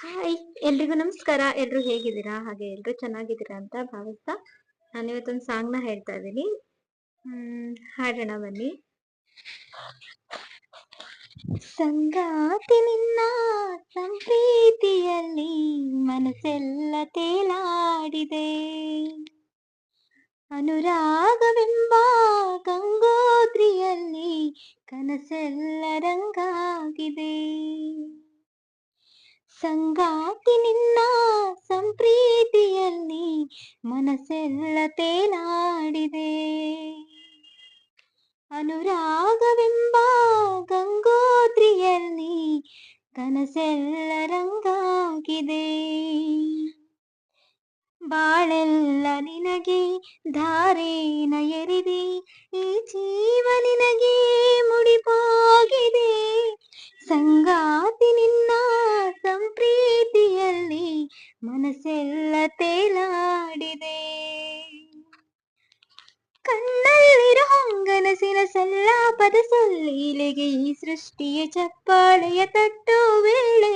Hi! ಎಲ್ರಿಗೂ ನಮಸ್ಕಾರ. ಎಲ್ರು ಹೇಗಿದ್ದೀರಾ? ಹಾಗೆ ಎಲ್ರು ಚೆನ್ನಾಗಿದ್ದೀರಾ ಅಂತ ಭಾವಿಸ್ತಾ, ನಾನಿವತ್ತೊಂದು ಸಾಂಗ್‌ನ ಹೇಳ್ತಾ ಇದ್ದೀನಿ. ಹಾಡೋಣ ಬನ್ನಿ. ಸಂಗಾತಿ ನಿನ್ನ ಸಂಪ್ರೀತಿಯಲ್ಲಿ ಮನಸ್ಸೆಲ್ಲ ತೇಲಾಡಿದೆ. ಅನುರಾಗವೆಂಬ ಗಂಗೋತ್ರಿಯಲ್ಲಿ ಕನಸೆಲ್ಲ ರಂಗಾಗಿದೆ. ಸಂಗಾತಿ ನಿನ್ನ ಸಂಪ್ರೀತಿಯಲ್ಲಿ ಮನಸ್ಸೆಲ್ಲ ತೇಲಾಡಿದೆ. ಅನುರಾಗವೆಂಬ ಗಂಗೋತ್ರಿಯಲ್ಲಿ ಕನಸೆಲ್ಲ ರಂಗಾಗಿದೆ. ಬಾಳೆಲ್ಲ ನಿನಗೆ ಧಾರೇನ ಎರಿದೆ, ಈ ಜೀವ ನಿನಗೆ ಮುಡಿಪಾಗಿದೆ. ಸಂಗಾತಿ ನಿನ್ನ ಸಂಪ್ರೀತಿಯಲ್ಲಿ ಮನಸ್ಸೆಲ್ಲ ತೇಲಾಡಿದೆ. ಕಣ್ಣಲ್ಲಿರೋ ಹೊಂಗನಸಿನ ಸಲ್ಲಾಪದ ಸೊಲ್ಲೀಲೆಗೆ ಈ ಸೃಷ್ಟಿಯ ಚಪ್ಪಾಳೆಯ ತಟ್ಟೋ ವೇಳೆ.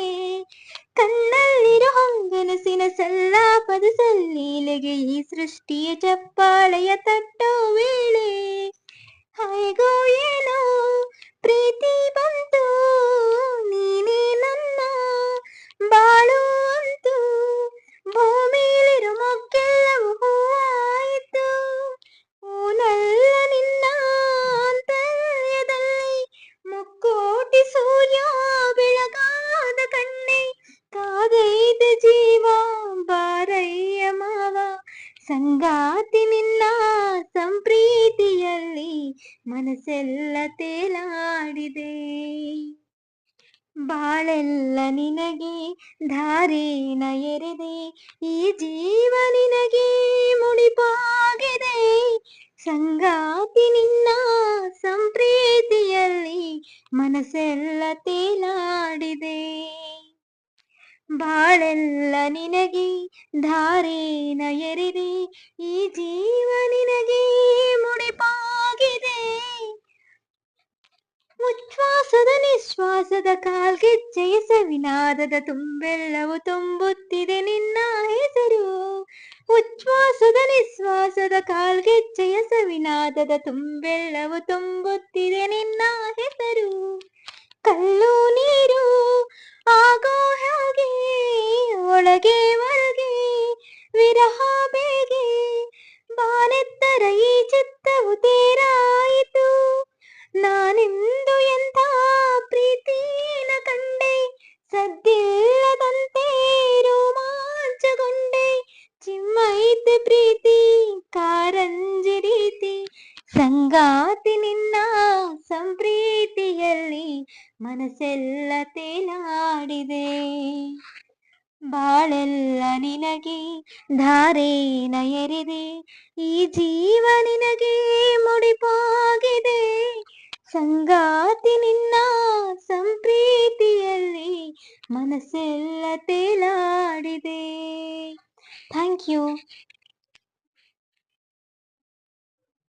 ಕಣ್ಣಲ್ಲಿರೋ ಹೊಂಗನಸಿನ ಸಲ್ಲಾಪದ ಸಲ್ಲೀಲೆಗೆ ಈ ಸೃಷ್ಟಿಯ ಚಪ್ಪಾಳೆಯ ತಟ್ಟೋ ವೇಳೆ. ಹೇಗೋ ಏನೋ ಪ್ರೀತಿ ಬಂತು, ನೀನೇ ನನ್ನ ಬಾಳು ಅಂತು. ಭೂಮಿಲಿರೋ ಮೊಗ್ಗೆಲ್ಲವೂ ಹೂವಾಯಿತು. ಊನಲ್ಲ ನಿನ್ನ ಆಂತರ್ಯದಲ್ಲಿ ಮುಕ್ಕೋಟಿ ಸೂರ್ಯ ಬೆಳಗಾದ ಕಣ್ಣೆ. ಕಾದೈತೆ ಜೀವ ಬಾರಯ್ಯ ಮಾವ, ಸಂಗಾತಿ ನಿನ್ನ ಸಂಪ್ರೀತಿಯಲ್ಲಿ ಮನಸ್ಸೆಲ್ಲ ತೇಲಾಡಿದೆ. ಬಾಳೆಲ್ಲ ನಿನಗೆ ಧಾರೇನ ಎರೆದೆ, ಈ ಜೀವ ನಿನಗೆ ಮುಡಿಪಾಗಿದೆ. ಸಂಗಾತಿ ನಿನ್ನ ಸಂಪ್ರೀತಿಯಲ್ಲಿ ಮನಸ್ಸೆಲ್ಲ ತೇಲಾಡಿದೆ. ಬಾಳೆಲ್ಲ ನಿನಗೆ ಧಾರೇನ ಎರೆದೆ, ಈ ಜೀವ ನಿನಗೆ ಮುಡಿಪಾಗಿದೆ. ಉಚ್ಛ್ವಾಸದ ನಿಶ್ವಾಸದ ಕಾಲ್ಗೆಜ್ಜೆಯ ಸವಿನಾದದ ತುಂಬೆಲ್ಲವೂ ತುಂಬುತ್ತಿದೆ ನಿನ್ನ ಹೆಸರು. ಉಚ್ಛ್ವಾಸದ ನಿಶ್ವಾಸದ ಕಾಲ್ಗೆಜ್ಜೆಯ ಸವಿನಾದದ ತುಂಬೆಲ್ಲವೂ ತುಂಬುತ್ತಿದೆ ನಿನ್ನ ಹೆಸರು. ಕಲ್ಲು ನೀರು ಆಗೋ ಹಾಗೆ ಒಳಗೆ ಹೊರಗೆ ವಿರಹ ಬೇಗೆ. ಬಾನೆತ್ತರ ಈ ಚಿತ್ತವು ತೇರಾಯಿತು, ನಾನೆಂದು ಎಂಥ ಪ್ರೀತಿನ ಕಂಡೆ. ಸದ್ದಿಲ್ಲದಂತೆ ರೋಮಾಂಚಗೊಂಡೆ, ಚಿಮ್ಮೈತೆ ಪ್ರೀತಿ ಕಾರಂಜಿ ರೀತಿ. ಸಂಗಾತಿ ನಿನ್ನ ಸಂಪ್ರೀತಿಯಲ್ಲಿ ಮನಸ್ಸೆಲ್ಲ ತೇಲಾಡಿದೆ. ಬಾಳೆಲ್ಲ ನಿನಗೆ ಧಾರೇನ ಎರೆದೆ, ಈ ಜೀವ ನಿನಗೆ ಮುಡಿಪಾಗಿದೆ. ಸಂಗಾತಿ ನಿನ್ನ ಸಂಪ್ರೀತಿಯಲ್ಲಿ ಮನಸ್ಸೆಲ್ಲ ತೇಲಾಡಿದೆ. Thank you.